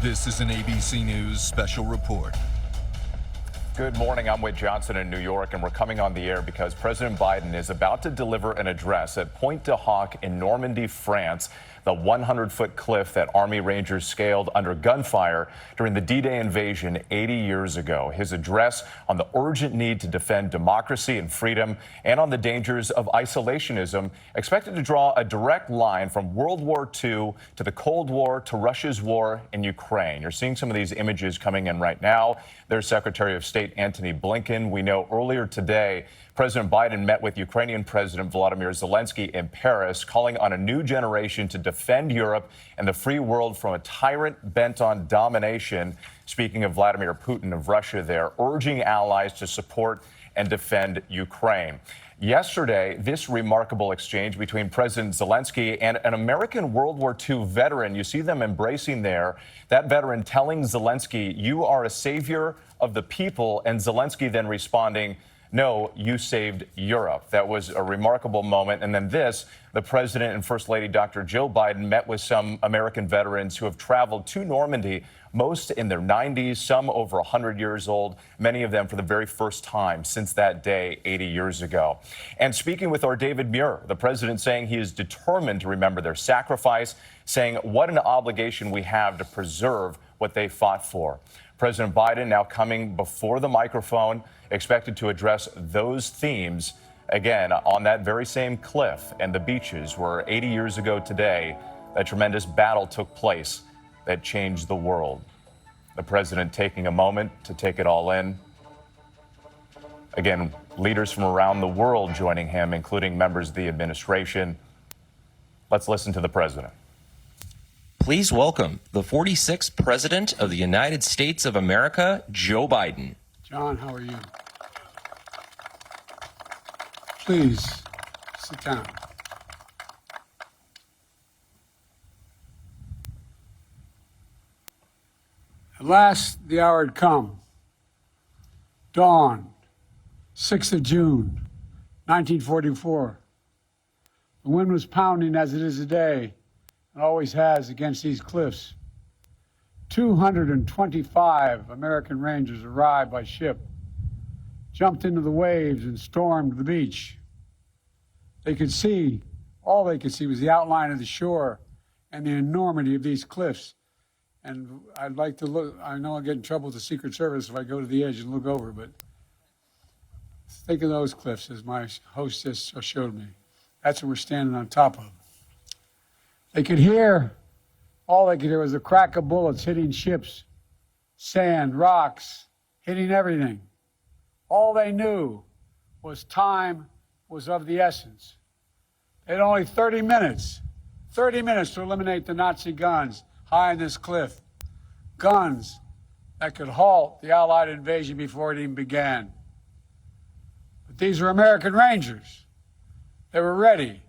This is an ABC News special report. Good morning. I'm Whit Johnson in New York, and we're coming on the air because President Biden is about to deliver an address at Pointe du Hoc in Normandy, France, the 100-foot cliff that Army Rangers scaled under gunfire during the D-Day invasion 80 years ago. His address on the urgent need to defend democracy and freedom and on the dangers of isolationism, expected to draw a direct line from World War II to the Cold War to Russia's war in Ukraine. You're seeing some of these images coming in right now. There's Secretary of State Antony Blinken. We know earlier today, President Biden met with Ukrainian President Volodymyr Zelensky in Paris, calling on a new generation to defend Europe and the free world from a tyrant bent on domination. Speaking of Vladimir Putin of Russia there, urging allies to support and defend Ukraine. Yesterday, this remarkable exchange between President Zelensky and an American World War II veteran. You see them embracing there. That veteran telling Zelensky, "You are a savior of the people," and Zelensky then responding, "No, you saved Europe." That was a remarkable moment. And then the President and First Lady Dr. Joe Biden met with some American veterans who have traveled to Normandy, most in their 90s, some over 100 years old, many of them for the very first time since that day 80 years ago. And speaking with our David Muir, the President saying he is determined to remember their sacrifice, saying what an obligation we have to preserve what they fought for. President Biden now coming before the microphone, expected to address those themes again on that very same cliff and the beaches where 80 years ago today, a tremendous battle took place that changed the world. The president taking a moment to take it all in. Again, leaders from around the world joining him, including members of the administration. Let's listen to the president. Please welcome the 46th President of the United States of America, Joe Biden. John, how are you? Please sit down. At last, the hour had come. Dawn, 6th of June, 1944. The wind was pounding as it is today, and always has against these cliffs. 225 American Rangers arrived by ship, jumped into the waves and stormed the beach. All they could see was the outline of the shore and the enormity of these cliffs. And I'd like to look, I know I'll get in trouble with the Secret Service if I go to the edge and look over, but think of those cliffs as my host just showed me. That's what we're standing on top of. All they could hear was the crack of bullets hitting ships, sand, rocks, hitting everything. All they knew was time was of the essence. They had only 30 minutes to eliminate the Nazi guns high on this cliff. Guns that could halt the Allied invasion before it even began. But these were American Rangers. They were ready.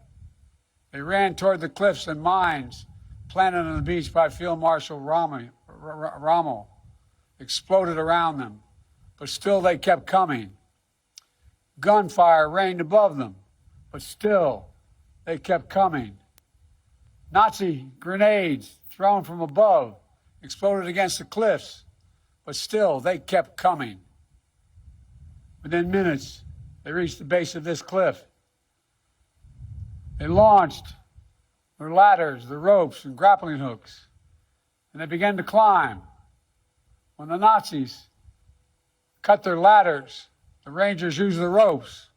They ran toward the cliffs and mines planted on the beach by Field Marshal Rommel exploded around them, but still they kept coming. Gunfire rained above them, but still they kept coming. Nazi grenades thrown from above exploded against the cliffs, but still they kept coming. Within minutes, they reached the base of this cliff. They launched their ladders, their ropes, and grappling hooks, and they began to climb. When the Nazis cut their ladders, the Rangers used the ropes.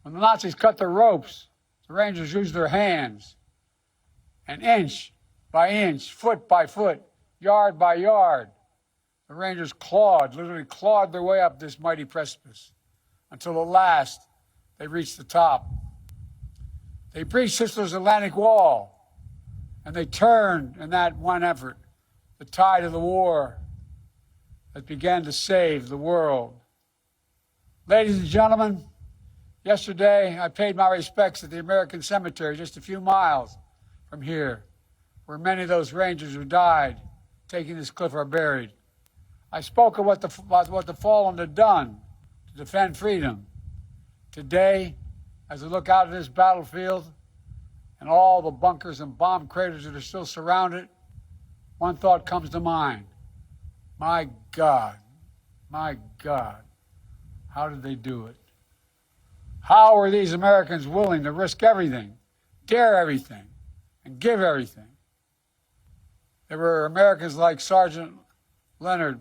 When the Nazis cut their ropes, the Rangers used their hands. And inch by inch, foot by foot, yard by yard, the Rangers literally clawed their way up this mighty precipice until at last they reached the top. They breached Hitler's Atlantic Wall, and they turned in that one effort the tide of the war that began to save the world. Ladies and gentlemen, yesterday I paid my respects at the American Cemetery just a few miles from here, where many of those Rangers who died taking this cliff are buried. I spoke of what the fallen had done to defend freedom. Today, as I look out at this battlefield and all the bunkers and bomb craters that are still surrounded, one thought comes to mind. My God, how did they do it? How were these Americans willing to risk everything, dare everything, and give everything? There were Americans like Sergeant Leonard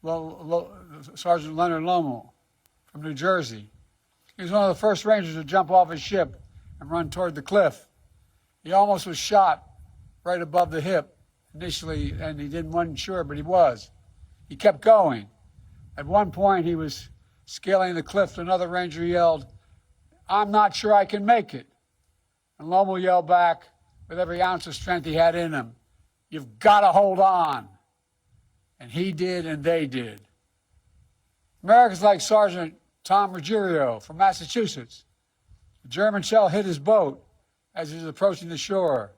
Lommel from New Jersey. He was one of the first Rangers to jump off his ship and run toward the cliff. He almost was shot right above the hip initially, and wasn't sure, but he was. He kept going. At one point, he was scaling the cliff. Another Ranger yelled, "I'm not sure I can make it." And Lommel yelled back with every ounce of strength he had in him, "You've got to hold on." And he did, and they did. Americans like Sergeant Tom Ruggiero from Massachusetts. A German shell hit his boat as he was approaching the shore.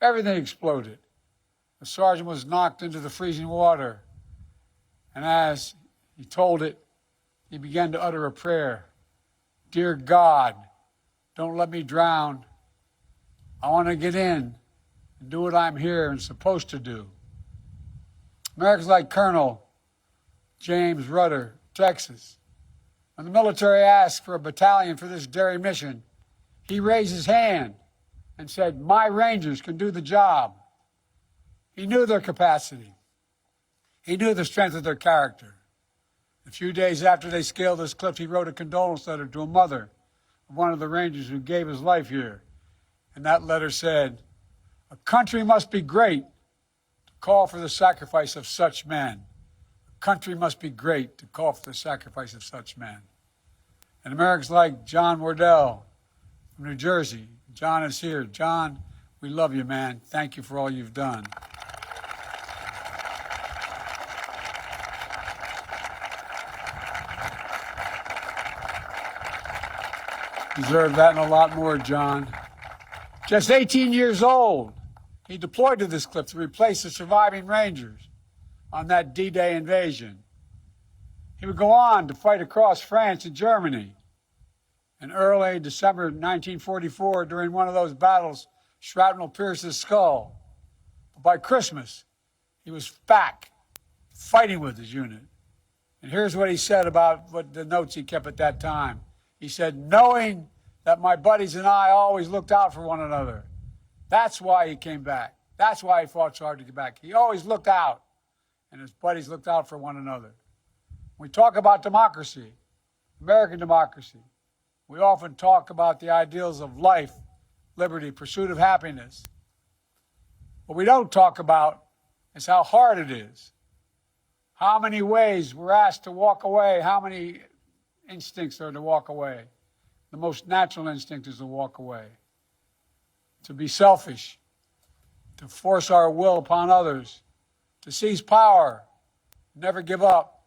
Everything exploded. The sergeant was knocked into the freezing water. And as he told it, he began to utter a prayer. "Dear God, don't let me drown. I want to get in and do what I'm here and supposed to do." Americans like Colonel James Rudder, Texas. When the military asked for a battalion for this daring mission, he raised his hand and said, "My Rangers can do the job." He knew their capacity. He knew the strength of their character. A few days after they scaled this cliff, he wrote a condolence letter to a mother of one of the Rangers who gave his life here. And that letter said, "A country must be great to call for the sacrifice of such men. A country must be great to call for the sacrifice of such men." And Americans like John Wardell from New Jersey. John is here. John, we love you, man. Thank you for all you've done. Deserve that and a lot more, John. Just 18 years old, he deployed to this cliff to replace the surviving Rangers on that D-Day invasion. He would go on to fight across France and Germany. In early December 1944, during one of those battles, shrapnel pierced his skull. But by Christmas, he was back, fighting with his unit. And here's what he said about the notes he kept at that time. He said, "Knowing that my buddies and I always looked out for one another. That's why he came back. That's why he fought so hard to get back. He always looked out, and his buddies looked out for one another." We talk about democracy, American democracy. We often talk about the ideals of life, liberty, pursuit of happiness. What we don't talk about is how hard it is. How many ways we're asked to walk away, how many instincts are to walk away. The most natural instinct is to walk away, to be selfish, to force our will upon others, to seize power, never give up.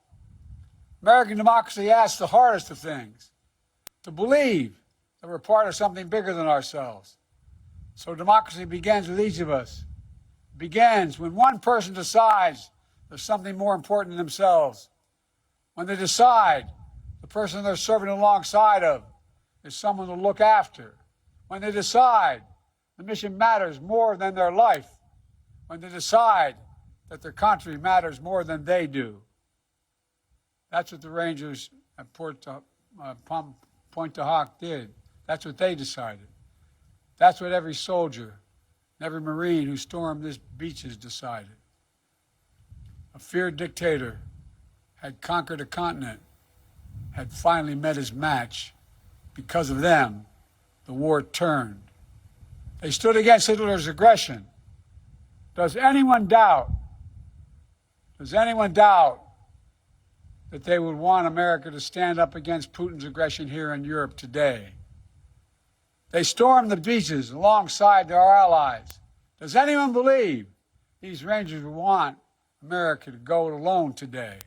American democracy asks the hardest of things, to believe that we're part of something bigger than ourselves. So democracy begins with each of us. It begins when one person decides there's something more important than themselves. When they decide the person they're serving alongside of is someone to look after. When they decide the mission matters more than their life. When they decide that their country matters more than they do. That's what the Rangers at Pointe du Hoc did. That's what they decided. That's what every soldier and every Marine who stormed this beaches decided. A feared dictator had conquered a continent, had finally met his match. Because of them, the war turned. They stood against Hitler's aggression. Does anyone doubt that they would want America to stand up against Putin's aggression here in Europe today? They stormed the beaches alongside our allies. Does anyone believe these Rangers would want America to go it alone today?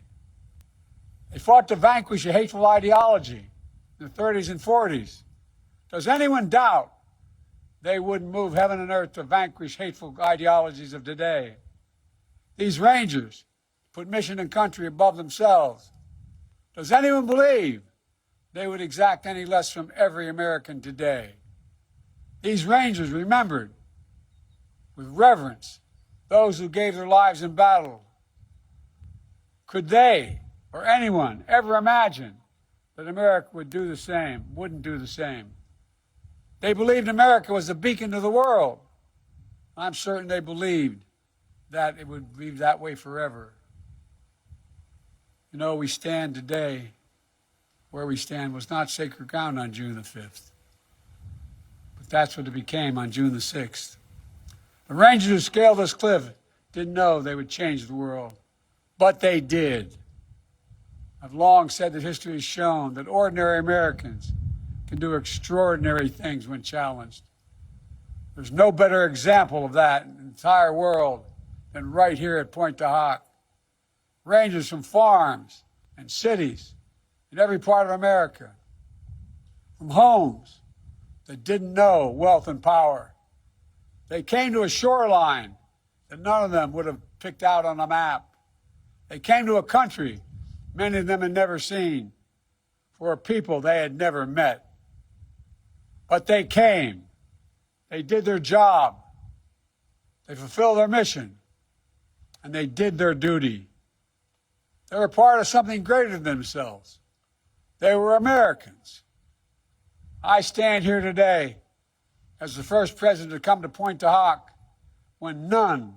They fought to vanquish a hateful ideology in the 30s and 40s. Does anyone doubt they wouldn't move heaven and earth to vanquish hateful ideologies of today? These Rangers put mission and country above themselves. Does anyone believe they would exact any less from every American today? These Rangers remembered with reverence those who gave their lives in battle. Could they or anyone ever imagine that America would do the same, wouldn't do the same? They believed America was the beacon to the world. I'm certain they believed that it would be that way forever. You know, we stand today, where we stand was not sacred ground on June the 5th. But that's what it became on June the 6th. The Rangers who scaled this cliff didn't know they would change the world, but they did. I've long said that history has shown that ordinary Americans can do extraordinary things when challenged. There's no better example of that in the entire world than right here at Pointe du Hoc. Rangers from farms and cities in every part of America, from homes that didn't know wealth and power. They came to a shoreline that none of them would have picked out on a map. They came to a country many of them had never seen, for a people they had never met. But they came. They did their job. They fulfilled their mission. And they did their duty. They were part of something greater than themselves. They were Americans. I stand here today as the first president to come to Pointe du Hoc when none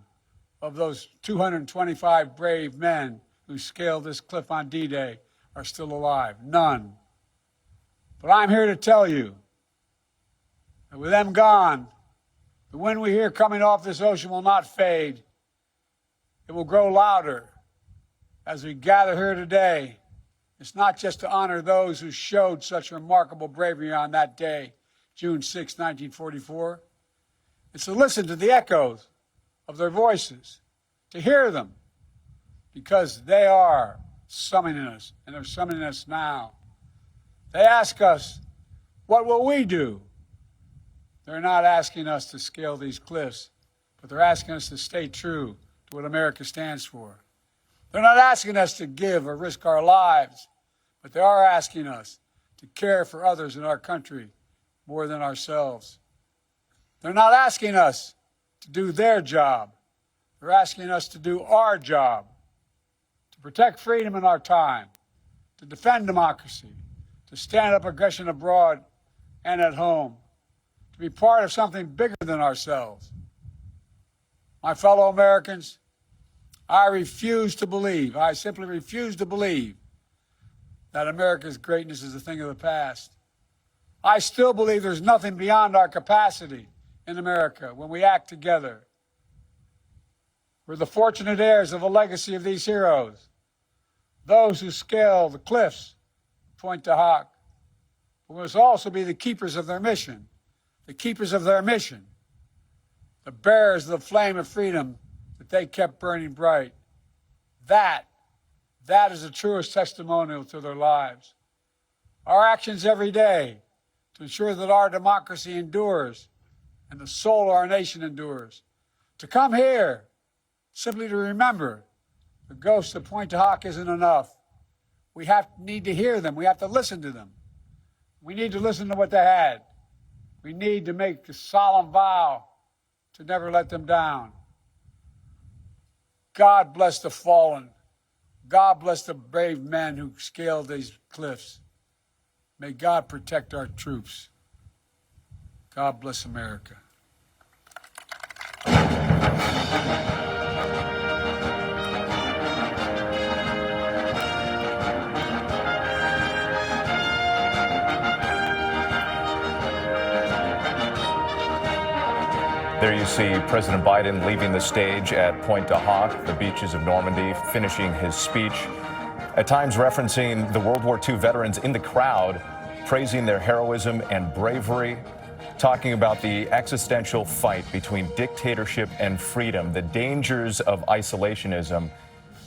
of those 225 brave men who scaled this cliff on D-Day are still alive. None. But I'm here to tell you that with them gone, the wind we hear coming off this ocean will not fade. It will grow louder as we gather here today. It's not just to honor those who showed such remarkable bravery on that day, June 6, 1944. It's to listen to the echoes of their voices, to hear them, because they are summoning us, and they're summoning us now. They ask us, what will we do? They're not asking us to scale these cliffs, but they're asking us to stay true to what America stands for. They're not asking us to give or risk our lives, but they are asking us to care for others in our country more than ourselves. They're not asking us to do their job. They're asking us to do our job, to protect freedom in our time, to defend democracy, to stand up aggression abroad and at home, to be part of something bigger than ourselves. My fellow Americans, I refuse to believe, I simply refuse to believe that America's greatness is a thing of the past. I still believe there's nothing beyond our capacity in America when we act together. We're the fortunate heirs of the legacy of these heroes, those who scale the cliffs, Pointe du Hoc. We must also be the keepers of their mission, the keepers of their mission, the bearers of the flame of freedom that they kept burning bright. That is the truest testimonial to their lives. Our actions every day to ensure that our democracy endures and the soul of our nation endures. To come here simply to remember the ghosts of Pointe du Hoc isn't enough. We need to hear them. We have to listen to them. We need to listen to what they had. We need to make a solemn vow to never let them down. God bless the fallen. God bless the brave men who scaled these cliffs. May God protect our troops. God bless America. There you see President Biden leaving the stage at Pointe du Hoc, the beaches of Normandy, finishing his speech, at times referencing the World War II veterans in the crowd, praising their heroism and bravery, talking about the existential fight between dictatorship and freedom, the dangers of isolationism.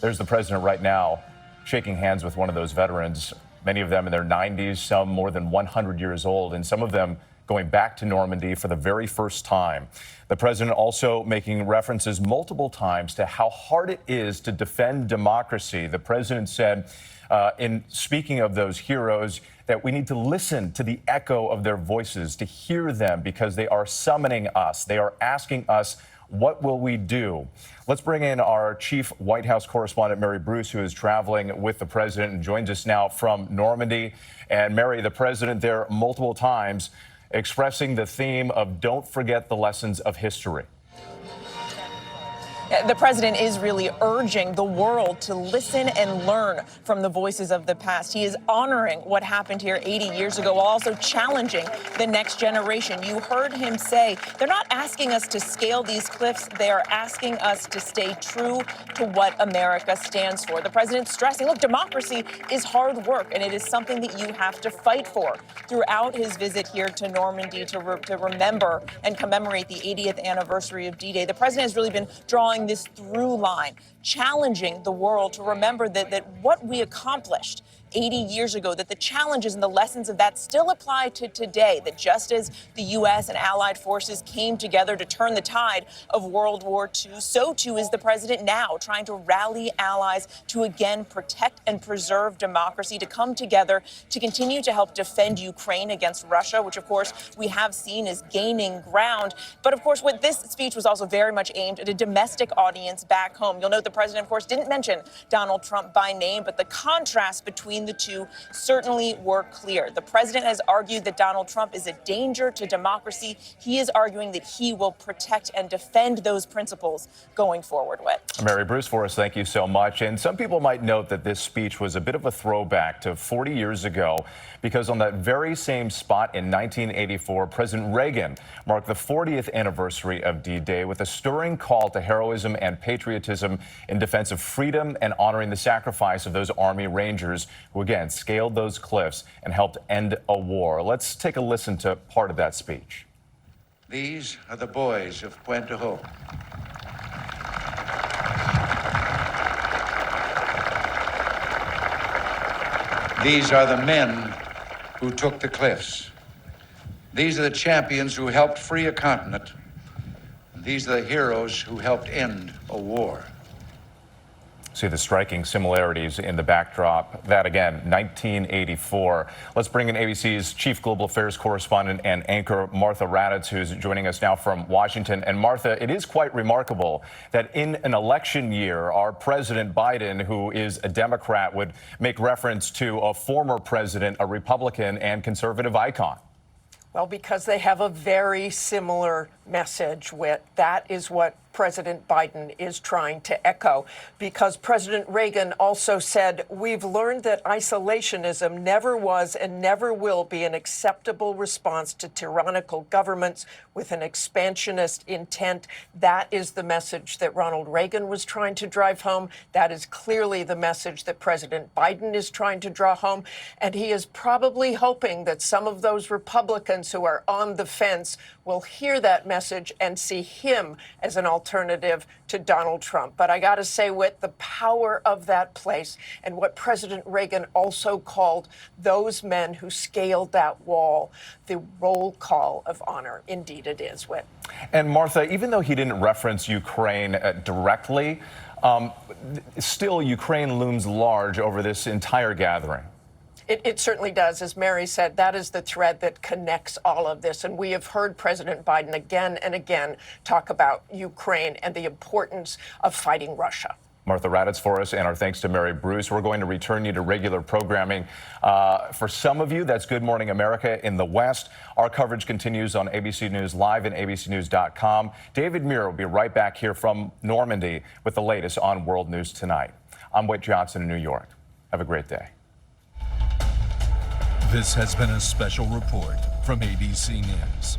There's the president right now shaking hands with one of those veterans, many of them in their 90s, some more than 100 years old, and some of them going back to Normandy for the very first time. The president also making references multiple times to how hard it is to defend democracy. The president said, in speaking of those heroes, that we need to listen to the echo of their voices, to hear them, because they are summoning us. They are asking us, What will we do? Let's bring in our chief White House correspondent, Mary Bruce, who is traveling with the president and joins us now from Normandy. And Mary, the president there multiple times expressing the theme of don't forget the lessons of history. The president is really urging the world to listen and learn from the voices of the past. He is honoring what happened here 80 years ago while also challenging the next generation. You heard him say they're not asking us to scale these cliffs. They are asking us to stay true to what America stands for. The president's stressing, look, democracy is hard work, and it is something that you have to fight for. Throughout his visit here to Normandy to remember and commemorate the 80th anniversary of D-Day, the president has really been drawing this through line, challenging the world to remember that what we accomplished 80 years ago, that the challenges and the lessons of that still apply to today, that just as the U.S. and allied forces came together to turn the tide of World War II, so too is the president now trying to rally allies to again protect and preserve democracy, to come together to continue to help defend Ukraine against Russia, which of course we have seen is gaining ground. But of course, what this speech was also very much aimed at a domestic audience back home. You'll note the president, of course, didn't mention Donald Trump by name, but the contrast between the two certainly were clear. The president has argued that Donald Trump is a danger to democracy. He is arguing that he will protect and defend those principles going forward with. Mary Bruce for us, thank you so much. And some people might note that this speech was a bit of a throwback to 40 years ago, because on that very same spot in 1984, President Reagan marked the 40th anniversary of D-Day with a stirring call to heroism and patriotism in defense of freedom and honoring the sacrifice of those Army Rangers who, again, scaled those cliffs and helped end a war. Let's take a listen to part of that speech. These are the boys of Puente Hope. These are the men who took the cliffs. These are the champions who helped free a continent. And these are the heroes who helped end a war. See the striking similarities in the backdrop. That again, 1984. Let's bring in ABC's chief global affairs correspondent and anchor, Martha Raddatz, who's joining us now from Washington. And Martha, it is quite remarkable that in an election year, our President Biden, who is a Democrat, would make reference to a former president, a Republican and conservative icon. Well, because they have a very similar message. That is what President Biden is trying to echo, because President Reagan also said, we've learned that isolationism never was and never will be an acceptable response to tyrannical governments with an expansionist intent. That is the message that Ronald Reagan was trying to drive home. That is clearly the message that President Biden is trying to draw home. And he is probably hoping that some of those Republicans who are on the fence will hear that message and see him as an alternative to Donald Trump. But I got to say, with the power of that place and what President Reagan also called those men who scaled that wall, the roll call of honor. Indeed, it is, Whit. And Martha, even though he didn't reference Ukraine directly, still Ukraine looms large over this entire gathering. It certainly does. As Mary said, that is the thread that connects all of this. And we have heard President Biden again and again talk about Ukraine and the importance of fighting Russia. Martha Raddatz for us, and our thanks to Mary Bruce. We're going to return you to regular programming. For some of you, that's Good Morning America in the West. Our coverage continues on ABC News Live and abcnews.com. David Muir will be right back here from Normandy with the latest on World News Tonight. I'm Whit Johnson in New York. Have a great day. This has been a special report from ABC News.